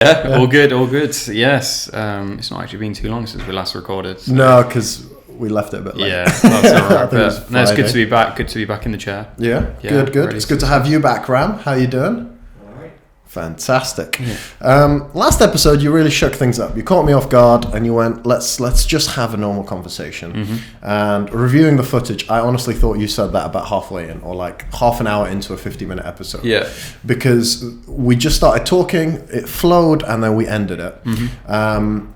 Yeah, all good, all good. Yes, it's not actually been too long since we last recorded. So. No, because we left it a bit late. Yeah, that's alright. But no, it's good to be back. Good to be back in the chair. Yeah, good. It's good to have you back, Ram. How you doing? Fantastic. Yeah. Last episode, you really shook things up. You caught me off guard, and you went, "Let's just have a normal conversation." Mm-hmm. And reviewing the footage, I honestly thought you said that about halfway in, or like half an hour into a 50-minute episode. Yeah. Because we just started talking, it flowed, and then we ended it. Mm-hmm.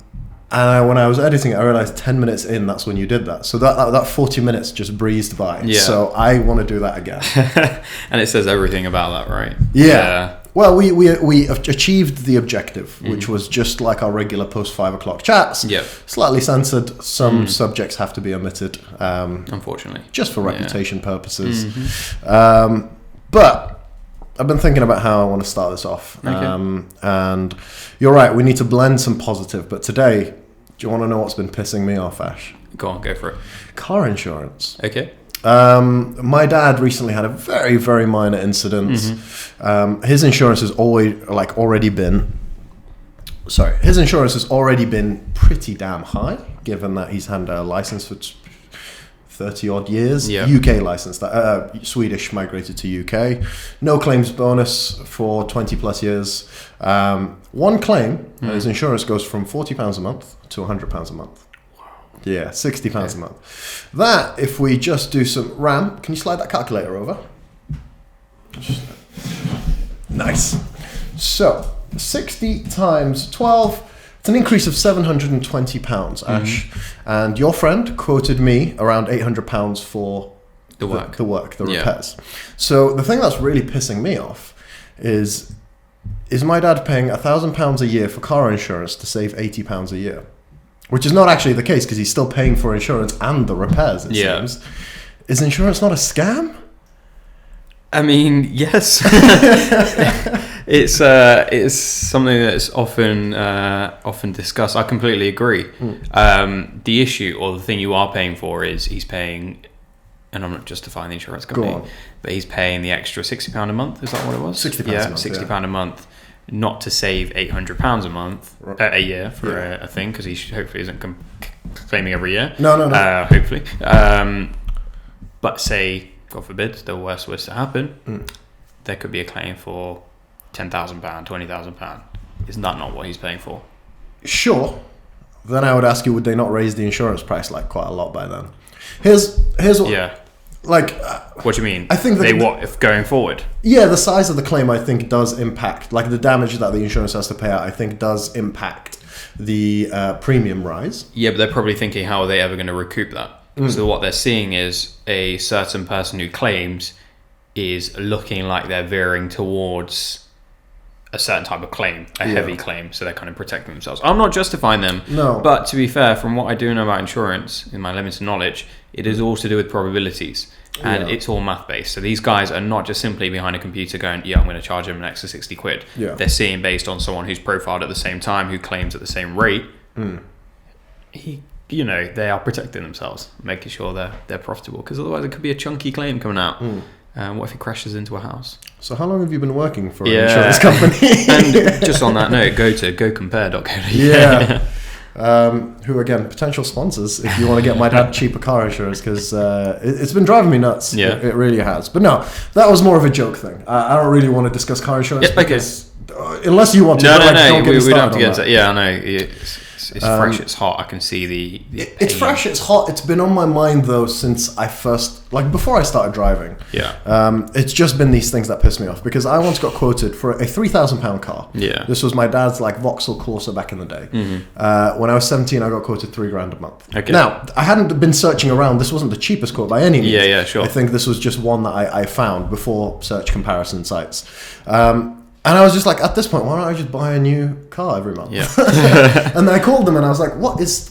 And when I was editing it, I realized 10 minutes in, that's when you did that. So that 40 minutes just breezed by. Yeah. So I want to do that again. And it says everything about that, right? Yeah. Well, we achieved the objective, which was just like our regular post-5 o'clock chats. Yep. Slightly censored. Some subjects have to be omitted. Unfortunately. Just for reputation purposes. Mm-hmm. But I've been thinking about how I want to start this off. Okay. And you're right, we need to blend some positive. But today, do you want to know what's been pissing me off, Ash? Go on, go for it. Car insurance. Okay. My dad recently had a very, very minor incident. Mm-hmm. His insurance has already been pretty damn high, given that he's had a license for 30 odd years. Yeah. UK license, Swedish migrated to UK. No claims bonus for 20 plus years. One claim, his insurance goes from £40 a month to £100 a month. Yeah, £60 a month. That, if we just do some RAM, can you slide that calculator over? Nice. So, 60 times 12, it's an increase of £720, Ash. And your friend quoted me around £800 for the repairs. So, the thing that's really pissing me off is my dad paying £1,000 a year for car insurance to save £80 a year? Which is not actually the case, because he's still paying for insurance and the repairs, it seems. Is insurance not a scam? I mean, yes. It's something that's often discussed. I completely agree. The issue, or the thing you are paying for, is he's paying, and I'm not justifying the insurance company, but he's paying the extra £60 a month. Is that what it was? £60 a month. £60 a month. Not to save £800 a month, a year for a thing, because he hopefully isn't claiming every year. No. Hopefully. But say, God forbid, the worst was to happen, there could be a claim for £10,000, £20,000. Is that not what he's paying for? Sure. Then I would ask you, would they not raise the insurance price quite a lot by then? Here's what... Yeah. What do you mean? I think if going forward? Yeah, the size of the claim, I think, does impact, the damage that the insurance has to pay out, I think, does impact the premium rise. Yeah, but they're probably thinking, how are they ever going to recoup that? So what they're seeing is a certain person who claims is looking like they're veering towards a certain type of claim, a heavy claim, so they're kind of protecting themselves. I'm not justifying them, but to be fair, from what I do know about insurance, in my limited knowledge, it is all to do with probabilities, and it's all math based. So these guys are not just simply behind a computer going, I'm going to charge them an extra 60 quid. Yeah. They're seeing based on someone who's profiled at the same time, who claims at the same rate. They are protecting themselves, making sure they're profitable, because otherwise it could be a chunky claim coming out. What if he crashes into a house? So how long have you been working for an insurance company? And just on that note, go to gocompare.co.uk. Yeah. Who, again, potential sponsors if you want to get my dad cheaper car insurance, because it's been driving me nuts. Yeah. It really has. But no, that was more of a joke thing. I don't really want to discuss car insurance because unless you want to. No. We don't have to get into that. Yeah, I know. It's fresh, it's hot. I can see it's fresh, it's hot. It's been on my mind, though, since I first, before I started driving. Yeah. It's just been these things that piss me off, because I once got quoted for a £3,000 car. Yeah. This was my dad's, Vauxhall Corsa back in the day. Mm-hmm. When I was 17, I got quoted £3,000 a month. Okay. Now, I hadn't been searching around. This wasn't the cheapest quote by any means. Yeah, sure. I think this was just one that I found before search comparison sites. And I was just at this point, why don't I just buy a new car every month? Yeah. And then I called them and I was like, what's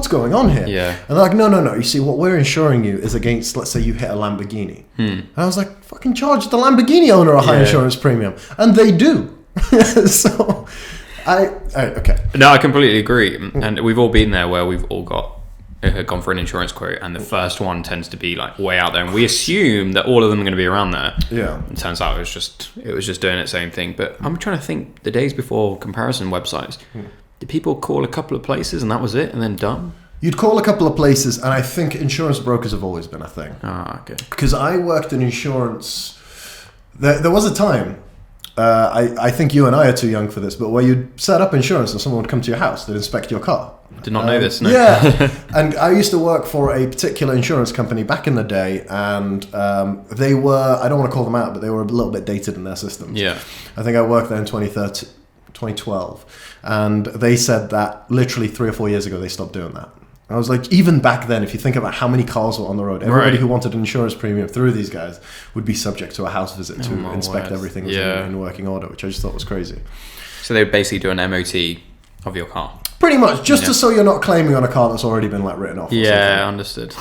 going on here? Yeah. And they're like, no. You see, what we're insuring you is against, let's say you hit a Lamborghini. And I was like, fucking charge the Lamborghini owner a high insurance premium. And they do. So, okay. No, I completely agree. And we've all been there where we've all got have gone for an insurance quote, and the first one tends to be like way out there, and we assume that all of them are going to be around there. Yeah. It turns out it was just doing its own thing. But I'm trying to think, the days before comparison websites, did people call a couple of places and that was it, and then done? You'd call a couple of places, and I think insurance brokers have always been a thing. Ah, okay. Because I worked in insurance. There was a time. I think you and I are too young for this, but where you'd set up insurance and someone would come to your house, they'd inspect your car. Did not know this, no. Yeah. And I used to work for a particular insurance company back in the day, and they were, I don't want to call them out, but they were a little bit dated in their systems. Yeah. I think I worked there in 2012, and they said that literally 3 or 4 years ago they stopped doing that. I was like, even back then, if you think about how many cars were on the road, everybody who wanted an insurance premium through these guys would be subject to a house visit to inspect everything in working order, which I just thought was crazy. So they would basically do an MOT of your car. Pretty much, just so you're not claiming on a car that's already been like written off. Yeah, understood.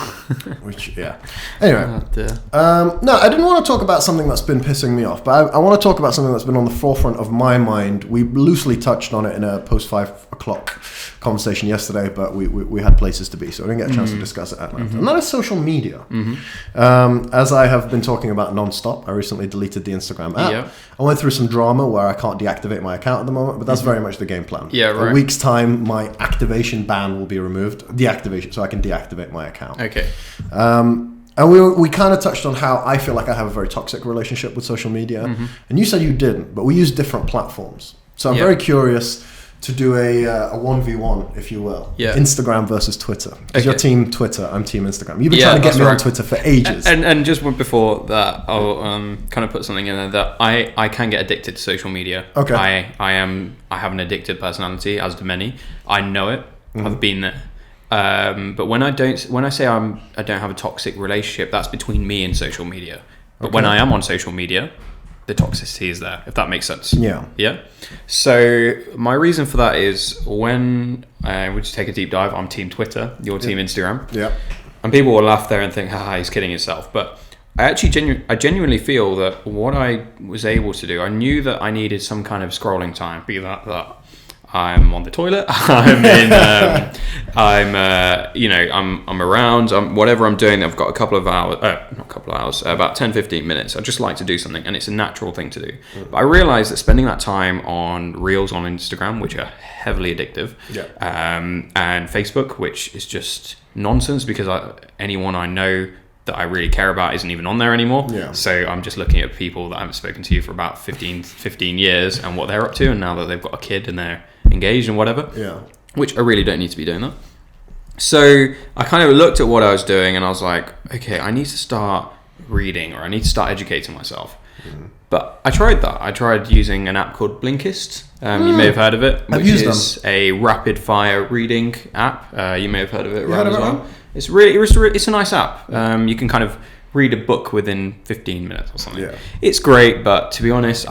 Which, yeah. Anyway, no, I didn't want to talk about something that's been pissing me off, but I want to talk about something that's been on the forefront of my mind. We loosely touched on it in a post 5 o'clock conversation yesterday, but we had places to be, so I didn't get a chance to discuss it at length. And that is social media. As I have been talking about non-stop, I recently deleted the Instagram app. Yeah. I went through some drama where I can't deactivate my account at the moment, but that's very much the game plan. Yeah, right. In a week's time, my activation ban will be removed. Deactivation, so I can deactivate my account. Okay. And we kind of touched on how I feel like I have a very toxic relationship with social media. And you said you didn't, but we use different platforms. So I'm very curious to do a 1v1, if you will. Yeah. Instagram versus Twitter. Because you're team Twitter, I'm team Instagram. You've been trying to get me on Twitter for ages. And just before that, I'll kind of put something in there that I can get addicted to social media. Okay. I have an addictive personality, as do many. I know it. I've been there. But when I say I don't have a toxic relationship, that's between me and social media. But when I am on social media, the toxicity is there, if that makes sense. Yeah. So my reason for that is when we just take a deep dive, I'm team Twitter, you're team Instagram. Yeah. And people will laugh there and think, haha, he's kidding himself. But I actually genuinely feel that what I was able to do, I knew that I needed some kind of scrolling time, be that I'm on the toilet, I'm around, whatever I'm doing, I've got a couple of hours, about 10-15 minutes. I just like to do something, and it's a natural thing to do. But I realized that spending that time on Reels on Instagram, which are heavily addictive, and Facebook, which is just nonsense because anyone I know that I really care about isn't even on there anymore. So I'm just looking at people that I haven't spoken to for about 15 years and what they're up to, and now that they've got a kid and they're engaged and whatever, which I really don't need to be doing that. So I kind of looked at what I was doing and I was like, okay, I need to start reading, or I need to start educating myself. But I tried that. I tried using an app called Blinkist. You may have heard of it, which is a rapid fire reading app. You may have heard of it, right? As well. It's a nice app. You can kind of read a book within 15 minutes or something. It's great, but to be honest,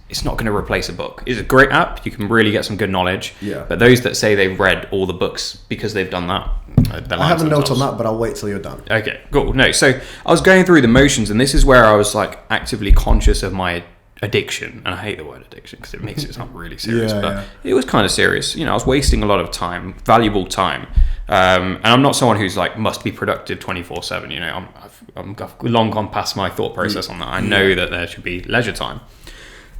it's not going to replace a book. It's a great app. You can really get some good knowledge. But those that say they've read all the books because they've done that, I have a note on that, but I'll wait till you're done. Okay, cool. No, so I was going through the motions, and this is where I was like actively conscious of my addiction. And I hate the word addiction because it makes it sound really serious, but it was kind of serious. I was wasting a lot of time, valuable time. And I'm not someone who's like must be productive 24/7. I've long gone past my thought process on that. I know that there should be leisure time.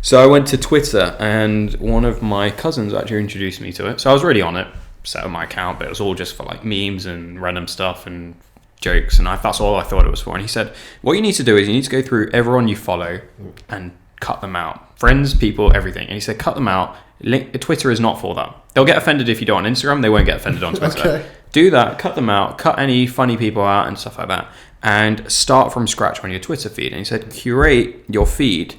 So I went to Twitter, and one of my cousins actually introduced me to it. So I was already on it, set up my account, but it was all just for like memes and random stuff and jokes, and that's all I thought it was for. And he said, what you need to do is you need to go through everyone you follow and cut them out. Friends, people, everything. And he said, cut them out. Twitter is not for that. They'll get offended if you do it on Instagram. They won't get offended on Twitter. Do that, cut them out, cut any funny people out and stuff like that, and start from scratch on your Twitter feed. And he said, curate your feed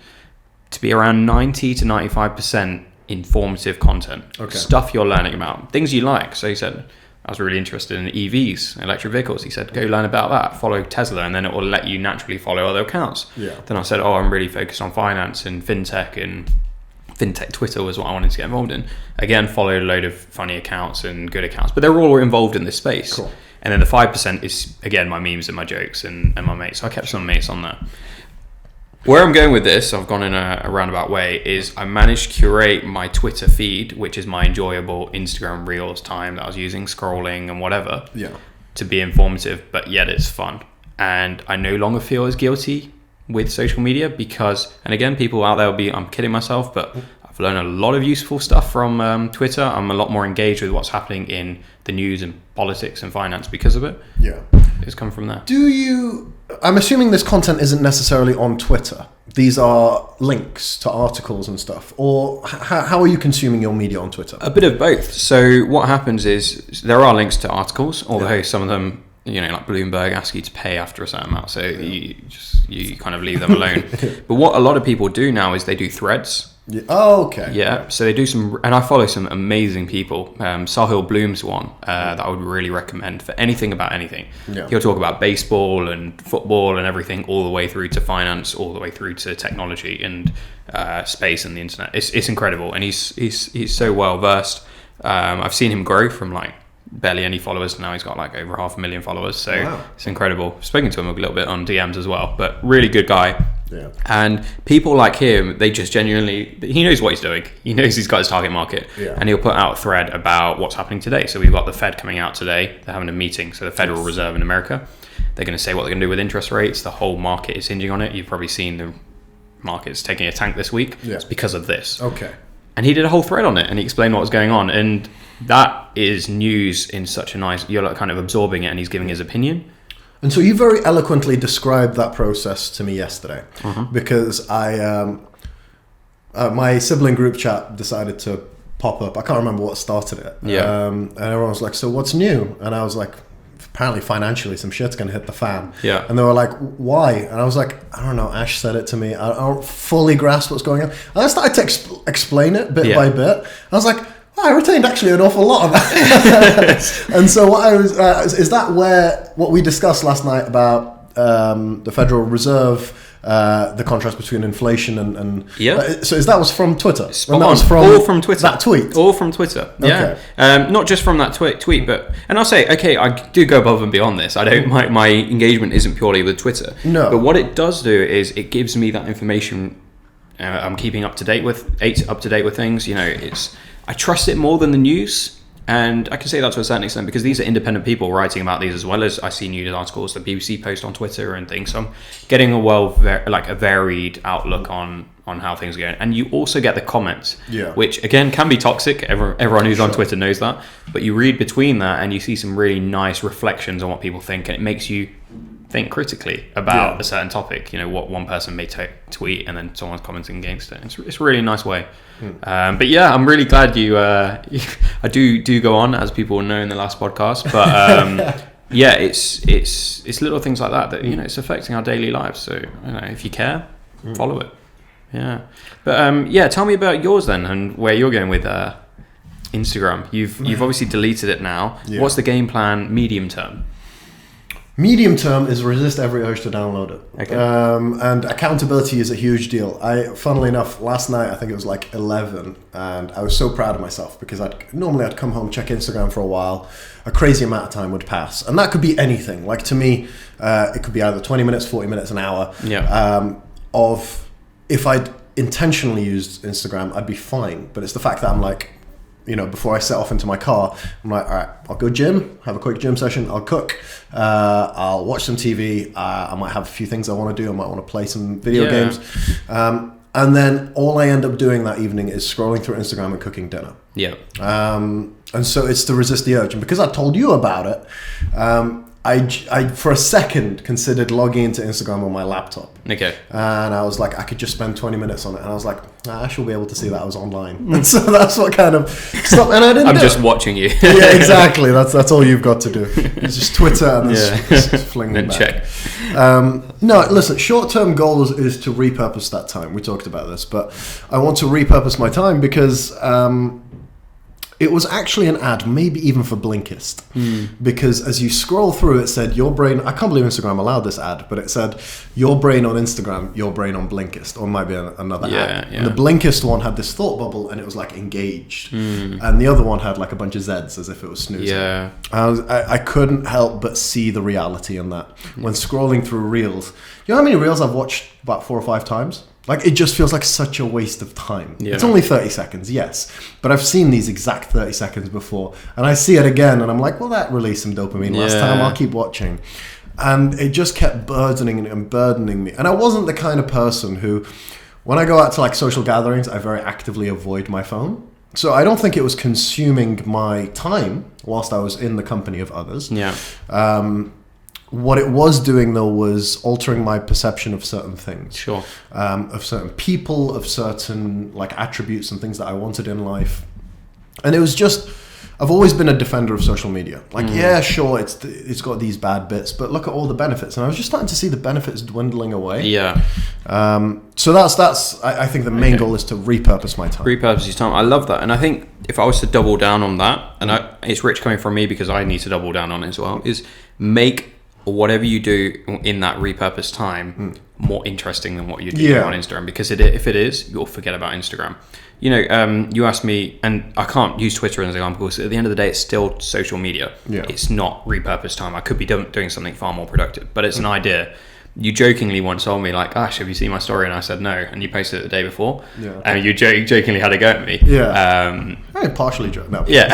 to be around 90 to 95% informative content. Stuff you're learning about, things you like. So he said, I was really interested in EVs, electric vehicles. He said, go learn about that, follow Tesla, and then it will let you naturally follow other accounts. Then I said, I'm really focused on finance and fintech, and fintech Twitter was what I wanted to get involved in. Again, followed a load of funny accounts and good accounts, but they're all involved in this space. And then the 5% is, again, my memes and my jokes and my mates. So I kept some mates on there. Where I'm going with this, I've gone in a roundabout way, is I managed to curate my Twitter feed, which is my enjoyable Instagram Reels time that I was using, scrolling and whatever, to be informative, but yet it's fun. And I no longer feel as guilty with social media because, and again, people out there will be, I'm kidding myself, but I've learned a lot of useful stuff from Twitter. I'm a lot more engaged with what's happening in the news and politics and finance because of it. Yeah. It's come from there. I'm assuming this content isn't necessarily on Twitter. These are links to articles and stuff. Or how are you consuming your media on Twitter? A bit of both. So what happens is there are links to articles, although some of them, like Bloomberg ask you to pay after a certain amount. So you kind of leave them alone. But what a lot of people do now is they do threads. Yeah. Oh, okay. Yeah, so they do some, and I follow some amazing people. Sahil Bloom's one that I would really recommend for anything about anything. Yeah. He'll talk about baseball and football and everything, all the way through to finance, all the way through to technology and space and the internet. It's incredible, and he's so well versed. I've seen him grow from like barely any followers. Now he's got like over 500,000 followers. So It's incredible. I've spoken to him a little bit on DMs as well, but really good guy. Yeah. And people like him, they just genuinely, he knows what he's doing. He knows he's got his target market. Yeah. And he'll put out a thread about what's happening today. So we've got the Fed coming out today. They're having a meeting. So the Federal Reserve in America, they're going to say what they're going to do with interest rates. The whole market is hinging on it. You've probably seen the markets taking a tank this week. Yeah. It's because of this. Okay. And he did a whole thread on it and he explained what was going on. And that is news in such a nice, you're like kind of absorbing it and he's giving his opinion. And so you very eloquently described that process to me yesterday, because my sibling group chat decided to pop up. I can't remember what started it. Yeah. And everyone was like, so what's new? And I was like, apparently financially some shit's going to hit the fan. Yeah. And they were like, why? And I was like, I don't know, Ash said it to me. I don't fully grasp what's going on. And I started to explain it bit by bit. I was like, I retained actually an awful lot of that. And so what I was, is that what we discussed last night about the Federal Reserve, the contrast between inflation and so that was from Twitter? And that was all from Twitter. That tweet? All from Twitter, yeah. Okay. Not just from that tweet, but, and I'll say, okay, I do go above and beyond this. I don't, my engagement isn't purely with Twitter. No. But what it does do is it gives me that information. I'm keeping up to date with things. I trust it more than the news, and I can say that to a certain extent because these are independent people writing about these, as well as I see news articles the BBC post on Twitter and things. So I'm getting a varied outlook on how things are going. And you also get the comments, which again can be toxic. Everyone who's on Twitter knows that. But you read between that and you see some really nice reflections on what people think, and it makes you think critically about a certain topic. What one person may tweet and then someone's commenting against it. It's a really nice way. But yeah, I'm really glad you I do go on, as people know in the last podcast, but yeah, it's little things like that it's affecting our daily lives. So if you care, follow it. But tell me about yours then and where you're going with Instagram. You've obviously deleted it now. What's the game plan medium term? Medium term is resist every urge to download it. Okay. And accountability is a huge deal. Funnily enough, last night, I think it was like 11, and I was so proud of myself because I'd come home, check Instagram for a while, a crazy amount of time would pass. And that could be anything. Like to me, it could be either 20 minutes, 40 minutes, an hour. If I'd intentionally used Instagram, I'd be fine. But it's the fact that I'm like, before I set off into my car, I'm like, all right, I'll go gym, have a quick gym session, I'll cook, I'll watch some TV, I might have a few things I want to do, I might want to play some video games. And then all I end up doing that evening is scrolling through Instagram and cooking dinner. And so it's to resist the urge. And because I told you about it, I for a second considered logging into Instagram on my laptop. Okay. And I was like, I could just spend 20 minutes on it. And I was like, I should be able to see that I was online. And so that's what kind of stopped. And I didn't. I'm just watching you. Yeah, exactly. That's all you've got to do. It's just Twitter and just fling them back. Check. No, listen, short-term goals is to repurpose that time. We talked about this, but I want to repurpose my time because It was actually an ad, maybe even for Blinkist, because as you scroll through, it said your brain. I can't believe Instagram allowed this ad, but it said your brain on Instagram, your brain on Blinkist, or it might be another ad. Yeah. And the Blinkist one had this thought bubble, and it was like engaged, and the other one had like a bunch of Zs as if it was snoozing. Yeah. I couldn't help but see the reality in that when scrolling through reels. You know how many reels I've watched about 4 or 5 times? Like, it just feels like such a waste of time. Yeah. It's only 30 seconds, yes. But I've seen these exact 30 seconds before. And I see it again, and I'm like, well, that released some dopamine last time. I'll keep watching. And it just kept burdening me. And I wasn't the kind of person who, when I go out to, like, social gatherings, I very actively avoid my phone. So I don't think it was consuming my time whilst I was in the company of others. Yeah. What it was doing, though, was altering my perception of certain things. Sure. Of certain people, of certain like attributes and things that I wanted in life. And it was just, I've always been a defender of social media. Like, yeah, sure, it's got these bad bits, but look at all the benefits. And I was just starting to see the benefits dwindling away. Yeah. So that's I think the main goal is to repurpose my time. Repurpose your time. I love that. And I think if I was to double down on that, and it's rich coming from me because I need to double down on it as well, is make whatever you do in that repurposed time more interesting than what you do on Instagram, because if it is, you'll forget about Instagram. You know, you asked me, and I can't use Twitter as an example because at the end of the day, it's still social media. Yeah. It's not repurposed time. I could be doing something far more productive, but it's an idea. You jokingly once told me, like, Ash, have you seen my story? And I said no, and you posted it the day before. Yeah. And you jokingly had a go at me. Yeah. I partially joke now. Yeah.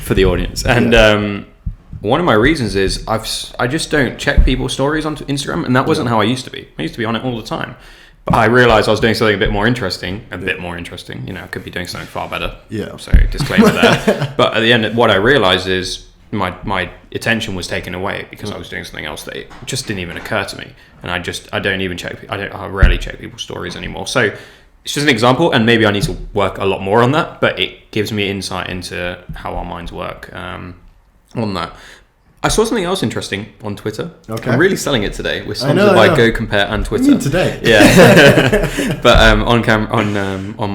For the audience. And one of my reasons is I just don't check people's stories on Instagram, and that wasn't how I used to be. I used to be on it all the time. But I realised I was doing something a bit more interesting. You know, I could be doing something far better. Yeah. So disclaimer there. But at the end, what I realised is my attention was taken away because I was doing something else that just didn't even occur to me. And I rarely check people's stories anymore. So it's just an example, and maybe I need to work a lot more on that. But it gives me insight into how our minds work. On that, I saw something else interesting on Twitter. Okay. I'm really selling it today with songs by Go Compare and Twitter. Today. Yeah. But on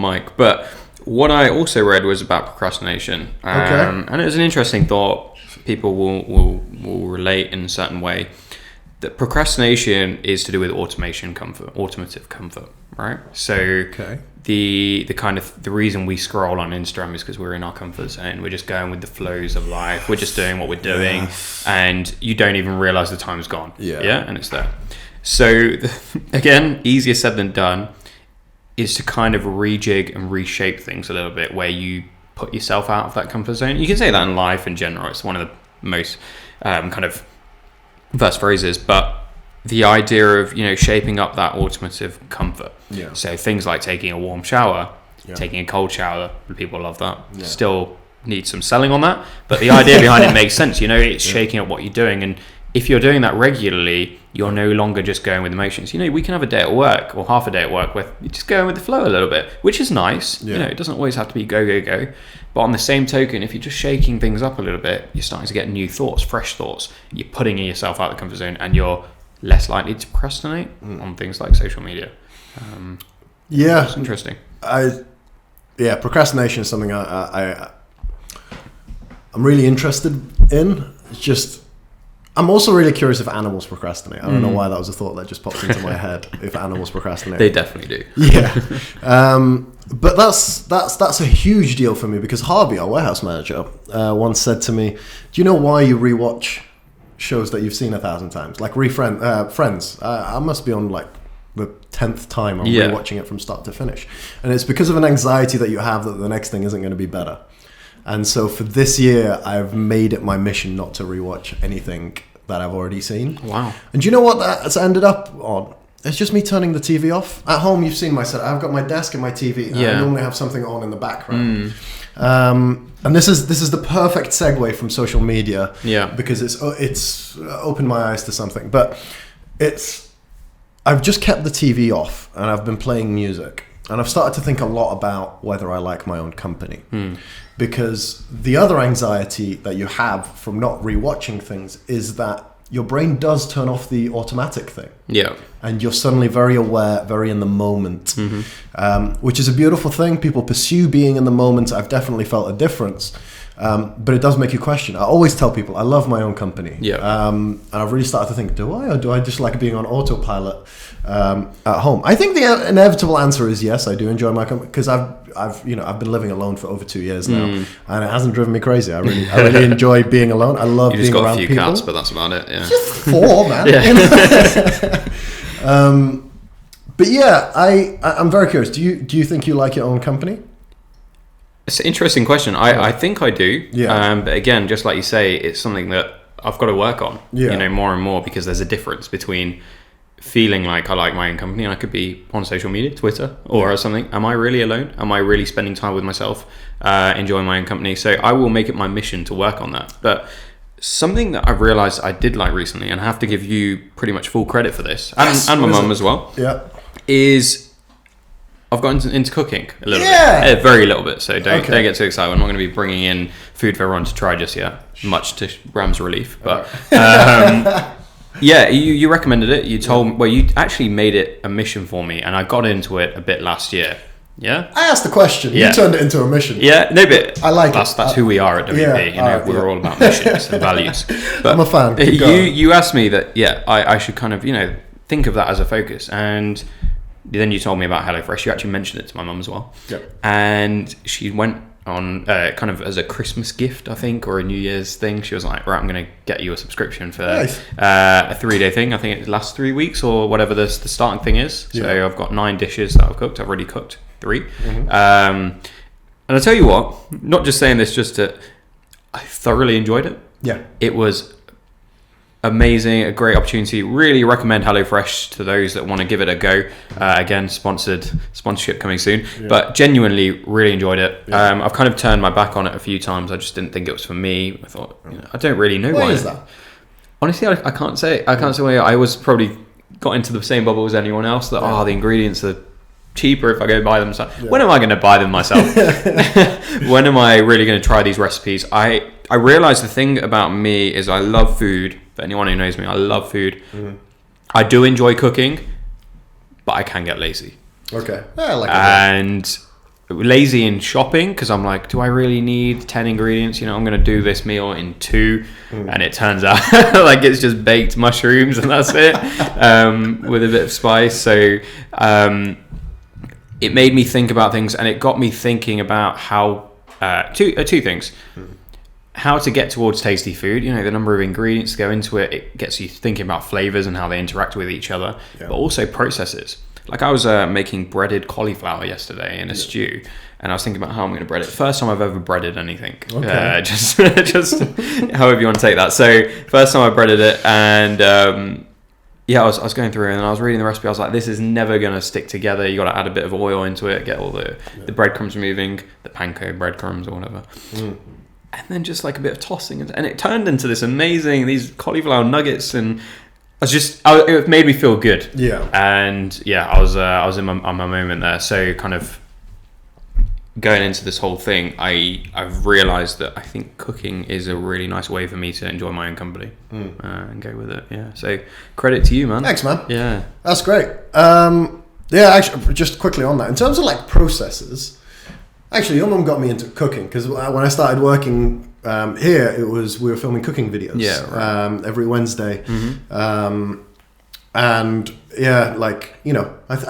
mic. But what I also read was about procrastination. And it was an interesting thought. People will relate in a certain way. That procrastination is to do with automative comfort, right? So the kind of the reason we scroll on Instagram is because we're in our comfort zone. We're just going with the flows of life. We're just doing what we're doing, and you don't even realize the time's gone. Yeah, and it's there. So again, easier said than done is to kind of rejig and reshape things a little bit, where you put yourself out of that comfort zone. You can say that in life in general. It's one of the most kind of first phrases, but the idea of, you know, shaping up that automative comfort. Yeah. So things like taking a warm shower, taking a cold shower, people love that. Yeah. Still need some selling on that, but the idea behind it makes sense. You know, it's shaking up what you're doing, and if you're doing that regularly, you're no longer just going with emotions. You know, we can have a day at work or half a day at work where you're just going with the flow a little bit, which is nice. Yeah. You know, it doesn't always have to be go. But on the same token, if you're just shaking things up a little bit, you're starting to get new thoughts, fresh thoughts. You're putting yourself out of the comfort zone, and you're less likely to procrastinate on things like social media. It's interesting. Procrastination is something I'm really interested in. It's just, I'm also really curious if animals procrastinate. I don't know why that was a thought that just popped into my head. If animals procrastinate, they definitely do. Yeah, but that's a huge deal for me, because Harvey, our warehouse manager, once said to me, "Do you know why you rewatch shows that you've seen 1,000 times? Like Friends. I must be on like the 10th time I'm rewatching it from start to finish, and it's because of an anxiety that you have that the next thing isn't going to be better." And so for this year, I've made it my mission not to rewatch anything that I've already seen. Wow. And do you know what that's ended up on? It's just me turning the TV off. At home, you've seen my setup. I've got my desk and my TV. And I normally have something on in the background. And this is the perfect segue from social media. Yeah. Because it's opened my eyes to something. But I've just kept the TV off, and I've been playing music. And I've started to think a lot about whether I like my own company. Because the other anxiety that you have from not rewatching things is that your brain does turn off the automatic thing. Yeah. And you're suddenly very aware, very in the moment, which is a beautiful thing. People pursue being in the moment. I've definitely felt a difference. But it does make you question. I always tell people I love my own company. Yeah. And I've really started to think, do I, or do I just like being on autopilot at home? I think the inevitable answer is yes. I do enjoy my company because I've been living alone for over 2 years now, and it hasn't driven me crazy. I really enjoy being alone. I love being around people. You just got a few cats, but that's about it. Yeah. Just 4, man. But yeah, I'm very curious. Do you think you like your own company? It's an interesting question. I think I do. Yeah. But again, just like you say, it's something that I've got to work on. Yeah. More and more, because there's a difference between feeling like I like my own company and I could be on social media, Twitter or something. Am I really alone? Am I really spending time with myself, enjoying my own company? So I will make it my mission to work on that. But something that I've realized I did like recently, and I have to give you pretty much full credit for this, and my mum as well, is I've gotten into cooking a little bit, a very little bit. So don't get too excited. I'm not going to be bringing in food for everyone to try just yet, much to Bram's relief. But you recommended it. You told you actually made it a mission for me, and I got into it a bit last year. Yeah, I asked the question. You turned it into a mission. Yeah, no, but I like that's who we are at WP. We're all about missions and values. But I'm a fan. You asked me that. I should kind of think of that as a focus, and then you told me about HelloFresh. You actually mentioned it to my mum as well. Yep. And she went on kind of as a Christmas gift, I think, or a New Year's thing. She was like, right, I'm going to get you a subscription for a 3-day thing. I think it lasts 3 weeks or whatever the starting thing is. So I've got 9 dishes that I've cooked. I've already cooked 3. And I tell you what, not just saying this, just I thoroughly enjoyed it. Yeah. It was amazing, a great opportunity. Really recommend HelloFresh to those that want to give it a go. Again, sponsorship coming soon, but genuinely really enjoyed it. I've kind of turned my back on it a few times. I just didn't think it was for me. I thought, I don't really know why. Is that? Honestly, I can't say. I can't say why. I was probably got into the same bubble as anyone else. That the ingredients are cheaper if I go buy them. So when am I going to buy them myself? When am I really going to try these recipes? I realized the thing about me is I love food. For anyone who knows me, I love food. I do enjoy cooking, but I can get lazy. Okay. I like and lazy in shopping, because I'm like, do I really need 10 ingredients? I'm going to do this meal in 2, and it turns out like it's just baked mushrooms and that's it, with a bit of spice. So it made me think about things, and it got me thinking about how two things. How to get towards tasty food, the number of ingredients that go into it. It gets you thinking about flavors and how they interact with each other, but also processes. Like I was making breaded cauliflower yesterday in a stew, and I was thinking about how I'm going to bread it. First time I've ever breaded anything. Okay. Just however you want to take that. So first time I breaded it, and I was going through and I was reading the recipe. I was like, this is never going to stick together. You got to add a bit of oil into it, get all the breadcrumbs moving, the panko breadcrumbs or whatever. And then just like a bit of tossing, and it turned into this amazing, these cauliflower nuggets, and it made me feel good. Yeah. And I was in my moment there. So kind of going into this whole thing, I've realised that I think cooking is a really nice way for me to enjoy my own company and go with it. Yeah. So credit to you, man. Thanks, man. Yeah. That's great. Actually, just quickly on that, in terms of like processes. Actually, your mum got me into cooking because when I started working here, we were filming cooking videos every Wednesday. And I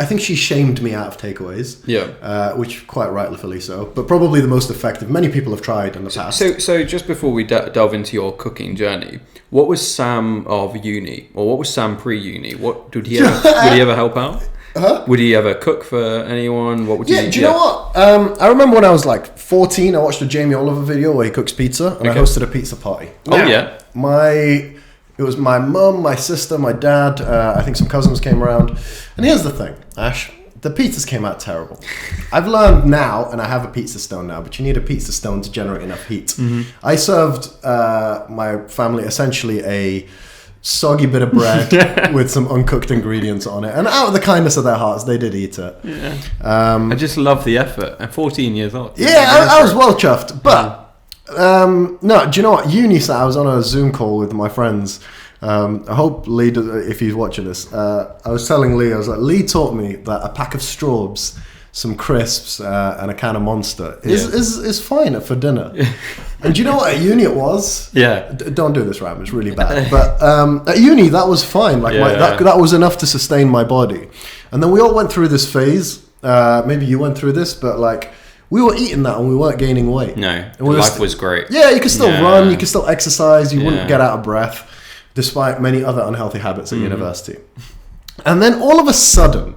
think she shamed me out of takeaways. Which quite rightfully so, but probably the most effective. Many people have tried in the past. So just before we delve into your cooking journey, what was Sam of uni, or what was Sam pre-uni? What would he ever help out? Would he ever cook for anyone? What would you? Do you know what? I remember when I was like 14, I watched a Jamie Oliver video where he cooks pizza, and I hosted a pizza party. It was my mum, my sister, my dad. I think some cousins came around. And here's the thing, Ash. The pizzas came out terrible. I've learned now, and I have a pizza stone now, but you need a pizza stone to generate enough heat. I served my family essentially a soggy bit of bread with some uncooked ingredients on it, and out of the kindness of their hearts, they did eat it. I just love the effort. At 14 years old. I was well chuffed, but no, do you know what? Uni, I was on a Zoom call with my friends, I hope Lee, if he's watching this, I was telling Lee, I was like, Lee taught me that a pack of straws, some crisps, and a can of Monster is fine for dinner. And do you know what at uni it was? Yeah. Don't do this, Ram. It's really bad. But at uni, that was fine. Like that was enough to sustain my body. And then we all went through this phase. Maybe you went through this, but like we were eating that and we weren't gaining weight. No, life was great. Yeah, you could still run, you could still exercise, you wouldn't get out of breath, despite many other unhealthy habits at university. And then all of a sudden,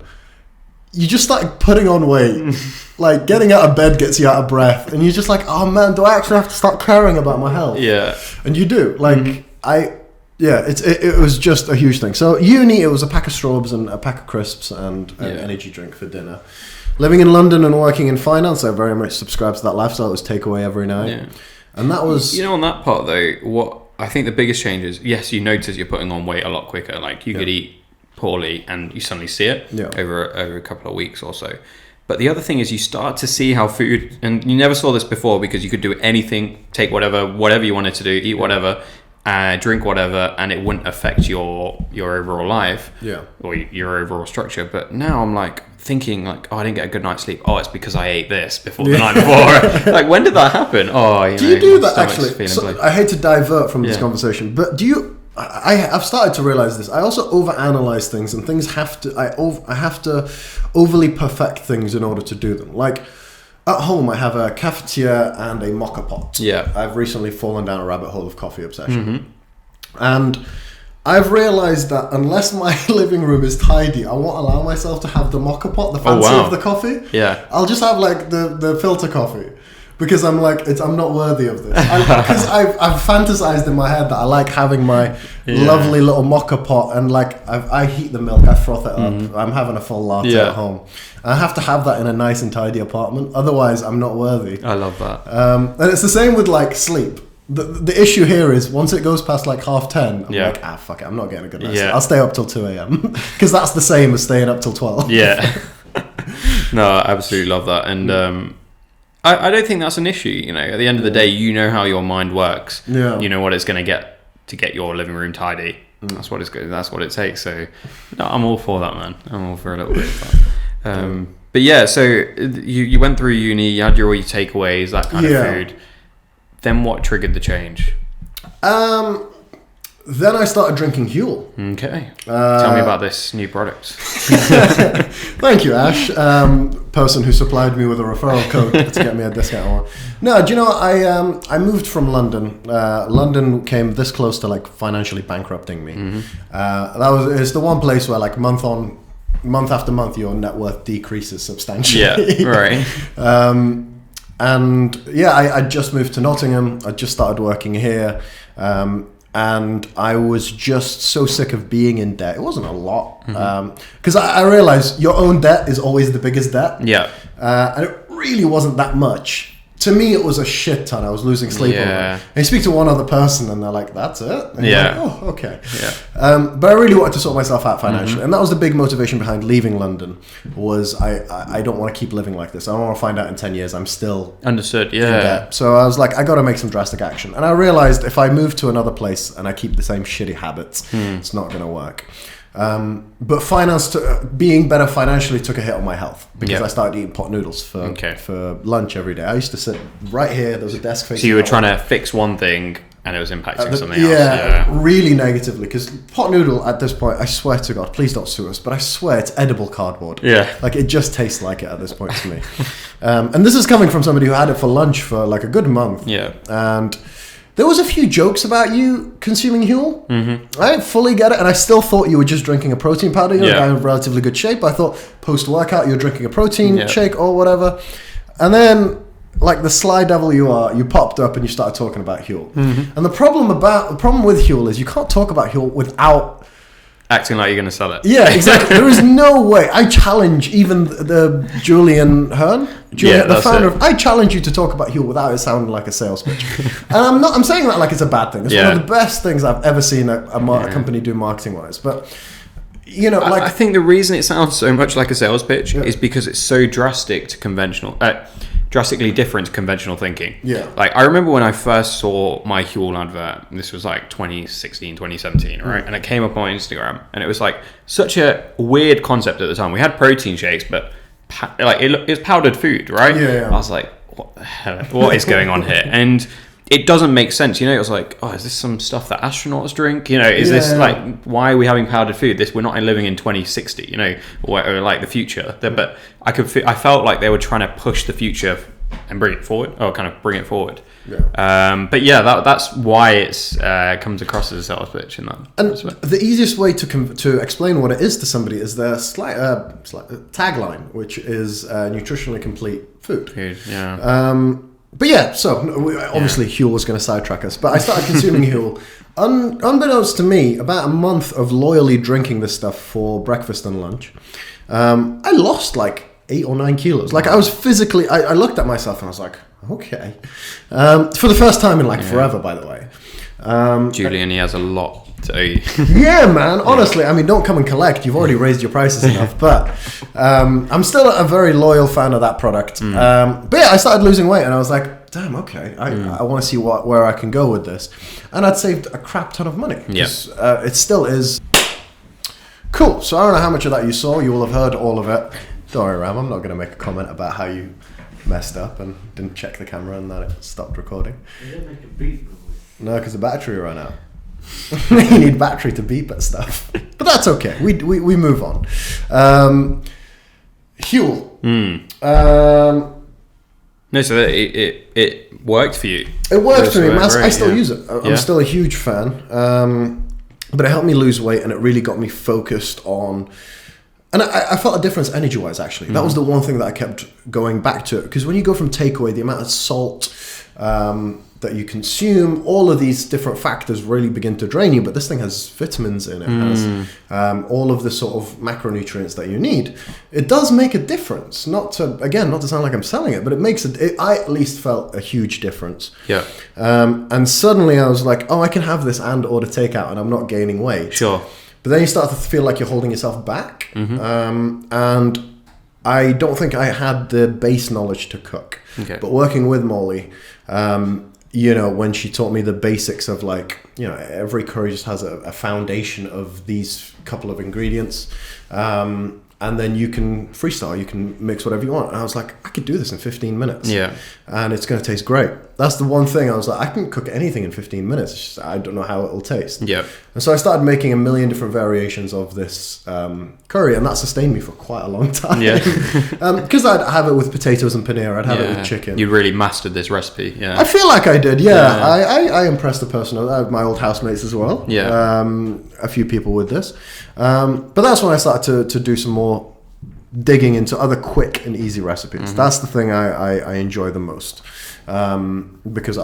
you just started putting on weight. Like getting out of bed gets you out of breath, and you're just like, oh man, do I actually have to start caring about my health? Yeah. And you do. Like it was just a huge thing. So uni, it was a pack of straws and a pack of crisps and an energy drink for dinner. Living in London and working in finance, I very much subscribed to that lifestyle. It was takeaway every night. Yeah. And that was... You know, on that part though, what I think the biggest change is, yes, you notice you're putting on weight a lot quicker. Like you could eat poorly and you suddenly see it over a couple of weeks or so. But the other thing is you start to see how food, and you never saw this before because you could do anything, take whatever you wanted to do, eat whatever, drink whatever, and it wouldn't affect your overall life or your overall structure. But now I'm like thinking like, oh, I didn't get a good night's sleep. Oh, it's because I ate this before the night before. Like, when did that happen? Oh, you do that actually? So, I hate to divert from this conversation, but do you? I've started to realize this. I also overanalyze things, and things have to. I have to overly perfect things in order to do them. Like at home, I have a cafetiere and a mocha pot. Yeah, I've recently fallen down a rabbit hole of coffee obsession, and I've realized that unless my living room is tidy, I won't allow myself to have the mocha pot, the fancy of the coffee. Yeah, I'll just have like the filter coffee. Because I'm like, I'm not worthy of this. Because I've fantasized in my head that I like having my lovely little mocha pot, and like I heat the milk, I froth it up. I'm having a full latte at home. I have to have that in a nice and tidy apartment. Otherwise, I'm not worthy. I love that. And it's the same with like sleep. The issue here is once it goes past like 10:30, I'm like, fuck it, I'm not getting a good night's sleep. I'll stay up till 2 a.m. Because that's the same as staying up till 12. Yeah. No, I absolutely love that. And I don't think that's an issue. You know, at the end of the day, you know how your mind works. Yeah. You know what it's going to get your living room tidy. That's what it's good. That's what it takes. So, no, I'm all for that, man. I'm all for a little bit of that. But yeah, so you went through uni, you had all your takeaways, that kind of food. Then what triggered the change? Then I started drinking Huel. Okay. Tell me about this new product. Thank you, Ash. Person who supplied me with a referral code to get me a discount on. No, do you know, I moved from London. London came this close to like financially bankrupting me. It's the one place where like month after month your net worth decreases substantially. Yeah, right. And yeah, I just moved to Nottingham. I just started working here. And I was just so sick of being in debt. It wasn't a lot. Because I realized your own debt is always the biggest debt. Yeah. And it really wasn't that much. To me, it was a shit ton. I was losing sleep over it. And you speak to one other person and they're like, that's it? And you're like, oh, okay. Yeah. But I really wanted to sort myself out financially. And that was the big motivation behind leaving London was I don't want to keep living like this. I don't want to find out in 10 years I'm still understood. In debt. So I was like, I got to make some drastic action. And I realized if I move to another place and I keep the same shitty habits, it's not going to work. But being better financially took a hit on my health because I started eating pot noodles for lunch every day. I used to sit right here. There was a desk facing. So you were trying to fix one thing and it was impacting something else. Yeah, really negatively. Because pot noodle at this point, I swear to God, please don't sue us, but I swear it's edible cardboard. Yeah, like it just tastes like it at this point to me. And this is coming from somebody who had it for lunch for like a good month. Yeah, and there was a few jokes about you consuming Huel. I didn't fully get it, and I still thought you were just drinking a protein powder. You're a guy in relatively good shape. I thought post-workout you're drinking a protein shake or whatever. And then, like the sly devil you are, you popped up and you started talking about Huel. And the problem with Huel is you can't talk about Huel without acting like you're going to sell it. Yeah, exactly. There is no way. I challenge even the Julian Hearn, the founder of. I challenge you to talk about Huel without it sounding like a sales pitch. And I'm saying that like it's a bad thing. It's one of the best things I've ever seen a company do marketing wise. But you know, I think the reason it sounds so much like a sales pitch is because it's so drastic to conventional. drastically different to conventional thinking. Yeah. Like, I remember when I first saw my Huel advert, this was like 2016, 2017, right? And it came up on Instagram, and it was like such a weird concept at the time. We had protein shakes, but it's powdered food, right? Yeah. I was like, what the hell? What is going on here? And it doesn't make sense, you know. It was like, oh, is this some stuff that astronauts drink? You know, is this like, why are we having powdered food? We're not living in 2060, you know, or like the future. But I felt like they were trying to push the future and bring it forward, or kind of bring it forward. Yeah. But yeah, that's why it's comes across as a sales pitch in that. And the easiest way to explain what it is to somebody is their slight tagline, which is nutritionally complete food. Yeah. But yeah, so obviously Huel was going to sidetrack us, but I started consuming Huel. Unbeknownst to me, about a month of loyally drinking this stuff for breakfast and lunch, I lost like 8 or 9 kilos. Like I was physically, I looked at myself and I was like, okay. For the first time in like forever, by the way. Julian, he has a lot to owe you. Yeah, man. Honestly, I mean, don't come and collect. You've already raised your prices enough. But I'm still a very loyal fan of that product. But yeah, I started losing weight and I was like, damn, okay. I want to see where I can go with this. And I'd saved a crap ton of money. Yes. It still is. Cool. So I don't know how much of that you saw. You will have heard all of it. Don't worry, Ram. I'm not going to make a comment about how you messed up and didn't check the camera and that it stopped recording. You didn't make a beat, No, because the battery ran out. You need battery to beep at stuff. But that's okay. We move on. Huel. No, so it worked for you. It worked for me, man. Great, I still use it. I'm still a huge fan. But it helped me lose weight and it really got me focused on... And I felt a difference energy-wise, actually. That was the one thing that I kept going back to. Because when you go from takeaway, the amount of salt that you consume, all of these different factors really begin to drain you. But this thing has vitamins in it, has all of the sort of macronutrients that you need. It does make a difference. Not to sound like I'm selling it, but it makes I at least felt a huge difference. Yeah. And suddenly I was like, oh, I can have this and order takeout, and I'm not gaining weight. Sure. But then you start to feel like you're holding yourself back. And I don't think I had the base knowledge to cook. Okay. But working with Molly, when she taught me the basics of like, every curry just has a foundation of these couple of ingredients. And then you can freestyle, you can mix whatever you want. And I was like, I could do this in 15 minutes. Yeah. And it's going to taste great. That's the one thing I was like, I can cook anything in 15 minutes. It's just, I don't know how it will taste. Yeah. And so I started making a million different variations of this curry. And that sustained me for quite a long time. Yeah. Because I'd have it with potatoes and paneer. I'd have it with chicken. You really mastered this recipe. Yeah. I feel like I did, yeah. I impressed the person, my old housemates as well. Yeah. A few people with this. But that's when I started to do some more digging into other quick and easy recipes. That's the thing I enjoy the most. Because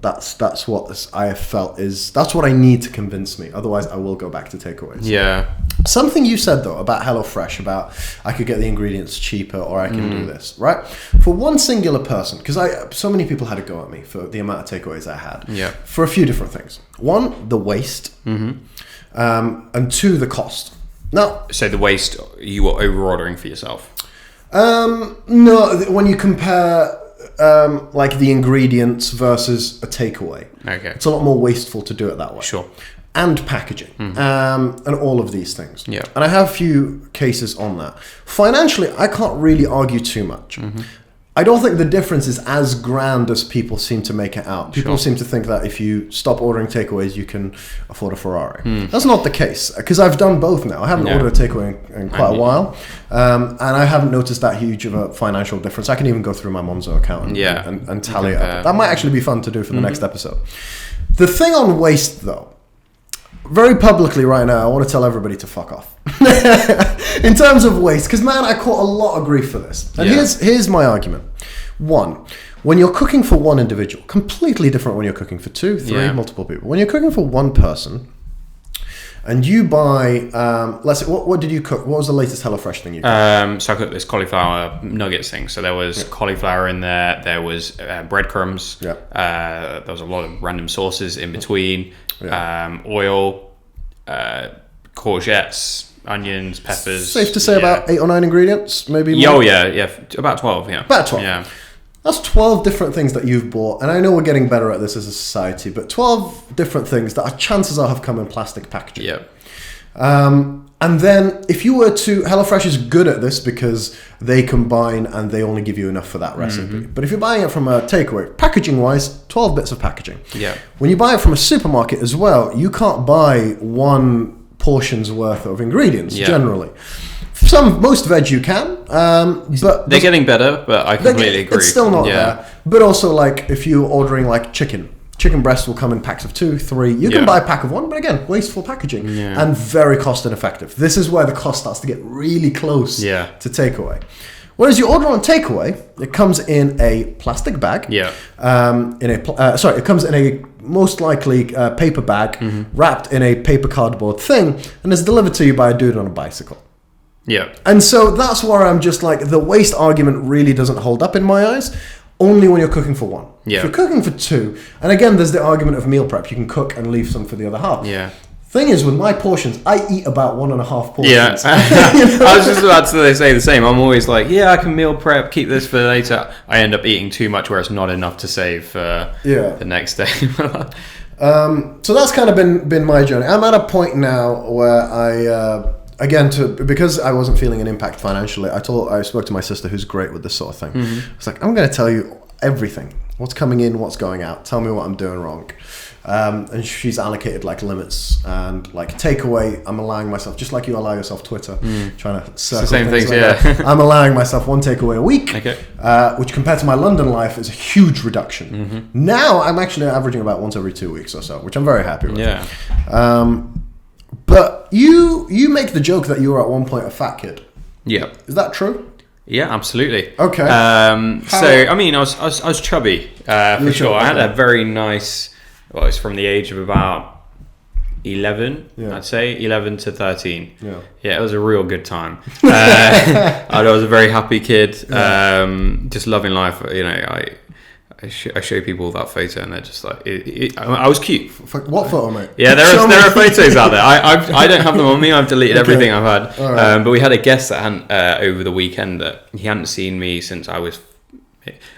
that's what I have felt that's what I need to convince me. Otherwise I will go back to takeaways. Yeah. Something you said though about HelloFresh, about I could get the ingredients cheaper or I can do this, right? For one singular person, because so many people had a go at me for the amount of takeaways I had. Yeah. For a few different things. One, the waste. And two, the cost. Now, So the waste, you were over ordering for yourself. no, when you compare like the ingredients versus a takeaway, Okay. it's a lot more wasteful to do it that way. Sure. And packaging, and all of these things. Yeah. And I have a few cases on that. Financially, I can't really argue too much. I don't think the difference is as grand as people seem to make it out. People seem to think that if you stop ordering takeaways, you can afford a Ferrari. That's not the case, because I've done both now. I haven't ordered a takeaway in quite a while, and I haven't noticed that huge of a financial difference. I can even go through my Monzo account and tally it up. That might actually be fun to do for the next episode. The thing on waste, though, very publicly right now, I want to tell everybody to fuck off. In terms of waste, because man, I caught a lot of grief for this. And here's my argument. One, when you're cooking for one individual, completely different when you're cooking for 2, 3, multiple people. When you're cooking for one person, and you buy, let's say, what did you cook? What was the latest HelloFresh thing you cooked? So I cooked this cauliflower nuggets thing. So there was cauliflower in there was breadcrumbs, there was a lot of random sauces in between, oil, courgettes, onions, peppers. Safe to say about 8 or 9 ingredients, maybe more? Oh, yeah. About 12, yeah. About 12. Yeah. That's 12 different things that you've bought, and I know we're getting better at this as a society, but 12 different things that chances are have come in plastic packaging. Yeah. And then if you were to... HelloFresh is good at this because they combine and they only give you enough for that recipe. But if you're buying it from a takeaway, packaging-wise, 12 bits of packaging. Yeah. When you buy it from a supermarket as well, you can't buy one portion's worth of ingredients, generally. Most veg you can, but... They're getting better, but I completely agree. It's still not there. But also, like, if you're ordering, like, chicken breasts will come in packs of 2, 3. You can buy a pack of 1, but again, wasteful packaging and very cost ineffective. This is where the cost starts to get really close to takeaway. Whereas you order on takeaway, it comes in a plastic bag. Yeah. It comes in a most likely paper bag wrapped in a paper cardboard thing, and is delivered to you by a dude on a bicycle. Yeah. And so that's where I'm just like, the waste argument really doesn't hold up in my eyes. Only when you're cooking for 1. Yeah. If you're cooking for 2, and again, there's the argument of meal prep. You can cook and leave some for the other half. Yeah. Thing is, with my portions, I eat about 1.5 portions. Yeah. I was just about to say the same. I'm always like, I can meal prep, keep this for later. I end up eating too much where it's not enough to save for the next day. So that's kind of been my journey. I'm at a point now where I... because I wasn't feeling an impact financially, I spoke to my sister, who's great with this sort of thing. I was like, I'm going to tell you everything. What's coming in, what's going out. Tell me what I'm doing wrong. And she's allocated like limits and like takeaway. I'm allowing myself, just like you allow yourself Twitter, trying to circle it's the same things like I'm allowing myself 1 takeaway a week, okay. Which compared to my London life is a huge reduction. Now I'm actually averaging about once every 2 weeks or so, which I'm very happy with. Yeah. But you make the joke that you were at one point a fat kid. Yeah. Is that true? Yeah, absolutely. Okay. So I mean, I was chubby for sure. I had a very nice. Well, it's from the age of about 11, I'd say 11 to 13. Yeah, it was a real good time. I was a very happy kid, just loving life. You know, I show people that photo and they're just like, I was cute. What photo, mate? Yeah, there are photos out there. I don't have them on me. I've deleted everything I've had. Right. But we had a guest that hadn't over the weekend that he hadn't seen me since I was.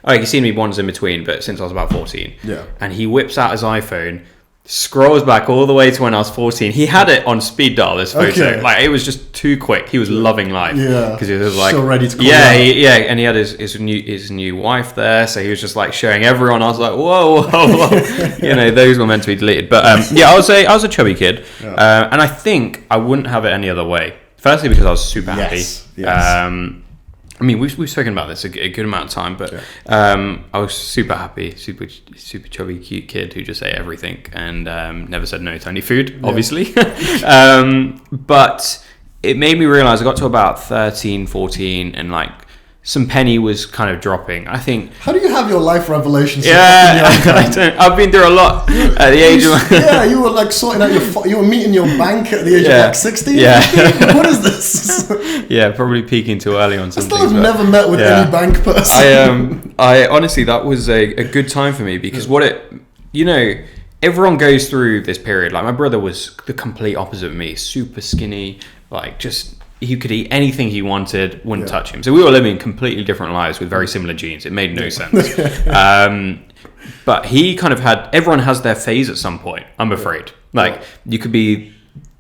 He's seen me once in between, but since I was about 14. Yeah. And he whips out his iPhone, scrolls back all the way to when I was 14. He had it on speed dial, this photo. Okay. Like, it was just too quick. He was loving life. Yeah. Because he was like... So ready to call and he had his new wife there, so he was just like showing everyone. I was like, whoa. You know, those were meant to be deleted. But I would say I was a chubby kid. Yeah. And I think I wouldn't have it any other way. Firstly, because I was super happy. Yes. I mean, we've spoken about this a good amount of time, but I was super happy, super chubby, cute kid who just ate everything and never said no to any food, obviously. But it made me realize I got to about 13, 14, and like some penny was kind of dropping. I think. How do you have your life revelations? I've been through a lot at the age of. You were like sorting out you were meeting your bank at the age of like 60. Yeah. What is this? Yeah, probably peaking too early on something. I still have never met with any bank person. I honestly, that was a good time for me because everyone goes through this period. Like my brother was the complete opposite of me, super skinny, like just. He could eat anything he wanted, wouldn't touch him. So we were living completely different lives with very similar genes. It made no sense. But he kind of everyone has their phase at some point, I'm afraid. Like you could be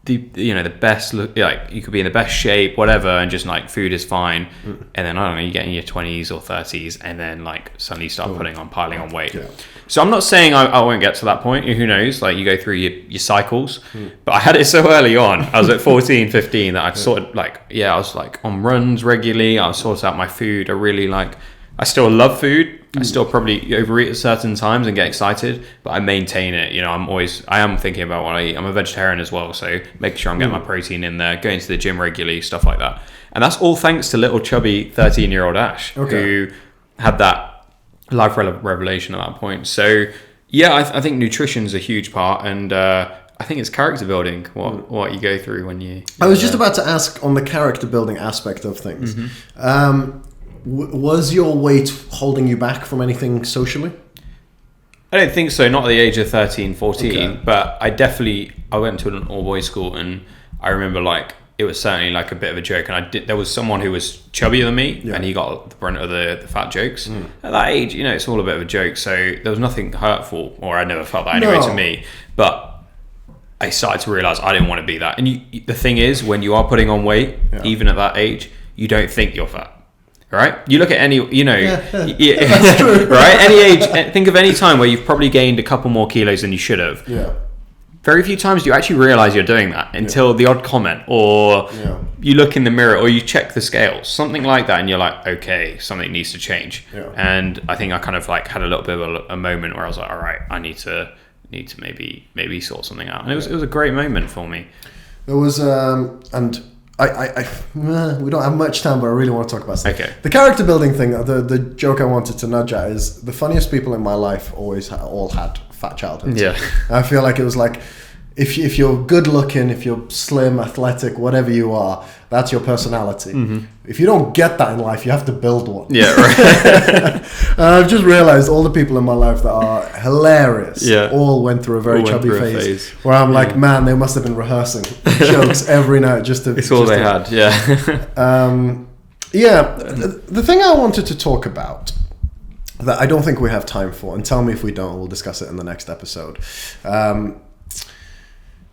the best look, like you could be in the best shape, whatever, and just like food is fine. And then I don't know, you get in your 20s or 30s and then like suddenly start piling on weight. Yeah. So I'm not saying I won't get to that point. Who knows? Like you go through your cycles. But I had it so early on. I was at 14, 15 that I sort of I was like on runs regularly. I sort out my food. I still love food. I still probably overeat at certain times and get excited, but I maintain it. You know, I am thinking about what I eat. I'm a vegetarian as well, so making sure I'm getting my protein in there, going to the gym regularly, stuff like that. And that's all thanks to little chubby 13-year-old Ash, who had that life revelation at that point. So I think nutrition's a huge part, and I think it's character building what you go through when you. I was just about to ask on the character building aspect of things. Was your weight holding you back from anything socially? I don't think so. Not at the age of 13, 14, but I went to an all-boys school, and I remember it was certainly like a bit of a joke. And there was someone who was chubbier than me, and he got the brunt of the fat jokes. At that age, you know, it's all a bit of a joke. So there was nothing hurtful, or I never felt that anyway to me. But I started to realise I didn't want to be that. And the thing is, when you are putting on weight, even at that age, you don't think you're fat. Right? You look at any, you know, that's true. Right? Any age, think of any time where you've probably gained a couple more kilos than you should have. Yeah. Very few times do you actually realise you're doing that until the odd comment, or you look in the mirror, or you check the scales, something like that, and you're like, okay, something needs to change. Yeah. And I think I kind of like had a little bit of a moment where I was like, all right, I need to maybe sort something out. And it was a great moment for me. There was and we don't have much time, but I really want to talk about something. Okay. The character building thing, the joke I wanted to nudge at is the funniest people in my life all had fat childhoods. Yeah. I feel like it was like, if you're good looking, if you're slim, athletic, whatever you are, that's your personality. Mm-hmm. If you don't get that in life, you have to build one. Yeah, right. I've just realized all the people in my life that are hilarious all went through a very chubby phase where I'm like, man, they must have been rehearsing jokes every night just to... It's all they had, The thing I wanted to talk about that I don't think we have time for, and tell me if we don't, we'll discuss it in the next episode,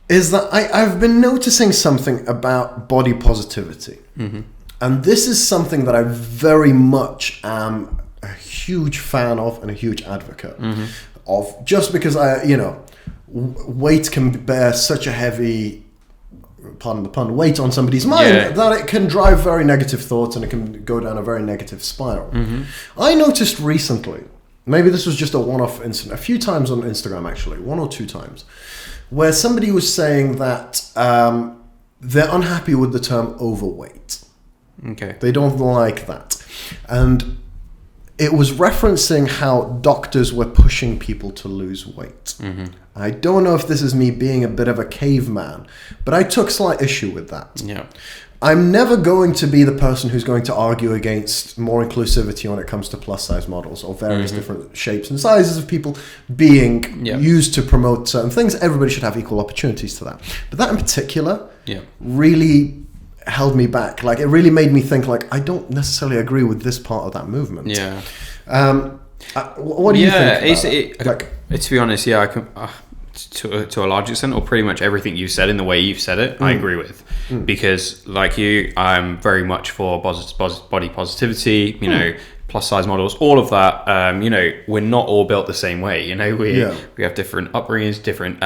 is that I've been noticing something about body positivity. Mm-hmm. And this is something that I very much am a huge fan of and a huge advocate of, just because weight can bear such a heavy, pardon the pun, weight on somebody's mind that it can drive very negative thoughts and it can go down a very negative spiral. Mm-hmm. I noticed recently, maybe this was just a one-off incident, a few times on Instagram actually, 1 or 2 times, where somebody was saying that they're unhappy with the term overweight. Okay. They don't like that. And it was referencing how doctors were pushing people to lose weight. Mm-hmm. I don't know if this is me being a bit of a caveman, but I took slight issue with that. Yeah. I'm never going to be the person who's going to argue against more inclusivity when it comes to plus size models or various different shapes and sizes of people being used to promote certain things. Everybody should have equal opportunities to that. But that in particular really held me back. Like, it really made me think, like, I don't necessarily agree with this part of that movement. Yeah. What do you think about it? To be honest, I can... to a large extent, or pretty much everything you've said in the way you've said it, I agree with. Because, like you, I'm very much for body positivity, you know, plus size models, all of that. You know, we're not all built the same way. You know, we have different upbringings, different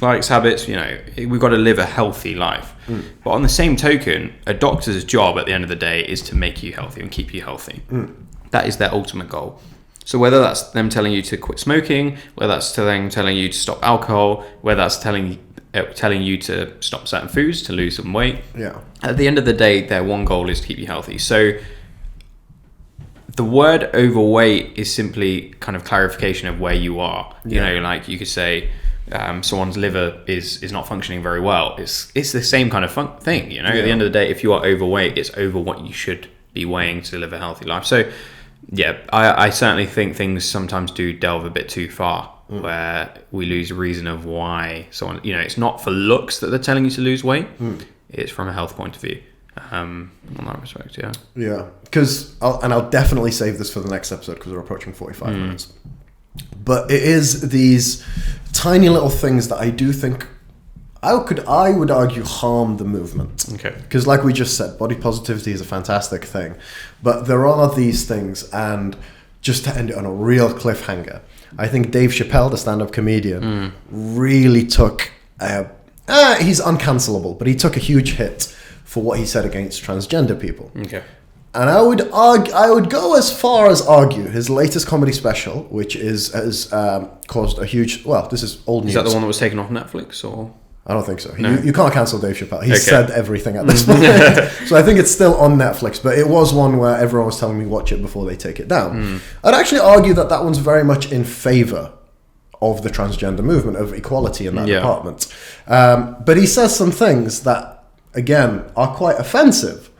likes, habits. You know, we've got to live a healthy life. But on the same token, a doctor's job at the end of the day is to make you healthy and keep you healthy. That is their ultimate goal. So whether that's them telling you to quit smoking, whether that's telling you to stop alcohol, whether that's telling you to stop certain foods, to lose some weight, at the end of the day, their one goal is to keep you healthy. So the word overweight is simply kind of clarification of where you are. You know, like you could say someone's liver is not functioning very well. It's the same kind of thing. You know, at the end of the day, if you are overweight, it's over what you should be weighing to live a healthy life. So I certainly think things sometimes do delve a bit too far, where we lose reason of why someone, you know, it's not for looks that they're telling you to lose weight, it's from a health point of view. On that respect, because I'll definitely save this for the next episode because we're approaching 45 minutes. But it is these tiny little things that I do think I would argue harm the movement. Okay. Because like we just said, body positivity is a fantastic thing. But there are these things, and just to end it on a real cliffhanger, I think Dave Chappelle, the stand-up comedian, really took... he's uncancelable, but he took a huge hit for what he said against transgender people. Okay. And I would go as far as argue his latest comedy special, which has caused a huge... Well, this is old news. Is that the one that was taken off Netflix, or...? I don't think so. No. You can't cancel Dave Chappelle. He said everything at this point. So I think it's still on Netflix, but it was one where everyone was telling me watch it before they take it down. I'd actually argue that one's very much in favour of the transgender movement, of equality in that department. But he says some things that, again, are quite offensive.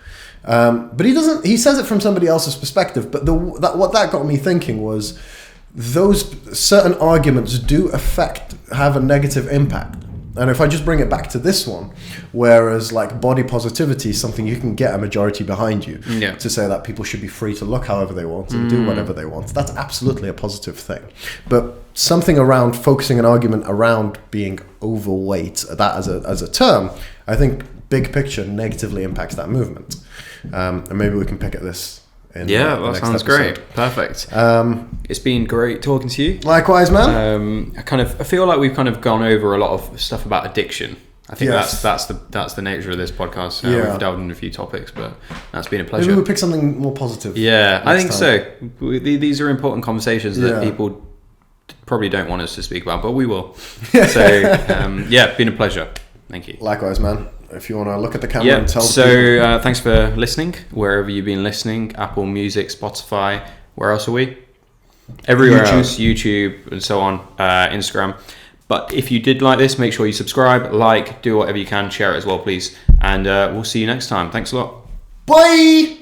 But he says it from somebody else's perspective. But what that got me thinking was those certain arguments do have a negative impact And if I just bring it back to this one, whereas like body positivity is something you can get a majority behind you to say that people should be free to look however they want and do whatever they want. That's absolutely a positive thing. But something around focusing an argument around being overweight, that as a term, I think big picture negatively impacts that movement. And maybe we can pick at this. That sounds great. Perfect. It's been great talking to you. Likewise, man. I feel like we've kind of gone over a lot of stuff about addiction. I think that's the nature of this podcast. We've delved into a few topics, but that's been a pleasure. Maybe we'll pick something more positive. Yeah, I think so. These are important conversations that people probably don't want us to speak about, but we will. So, been a pleasure. Thank you. Likewise, man. If you want to look at the camera and tell people. Thanks for listening, wherever you've been listening. Apple Music, Spotify. Where else are we? Everywhere else. YouTube and so on. Instagram. But if you did like this, make sure you subscribe, like, do whatever you can. Share it as well, please. And we'll see you next time. Thanks a lot. Bye!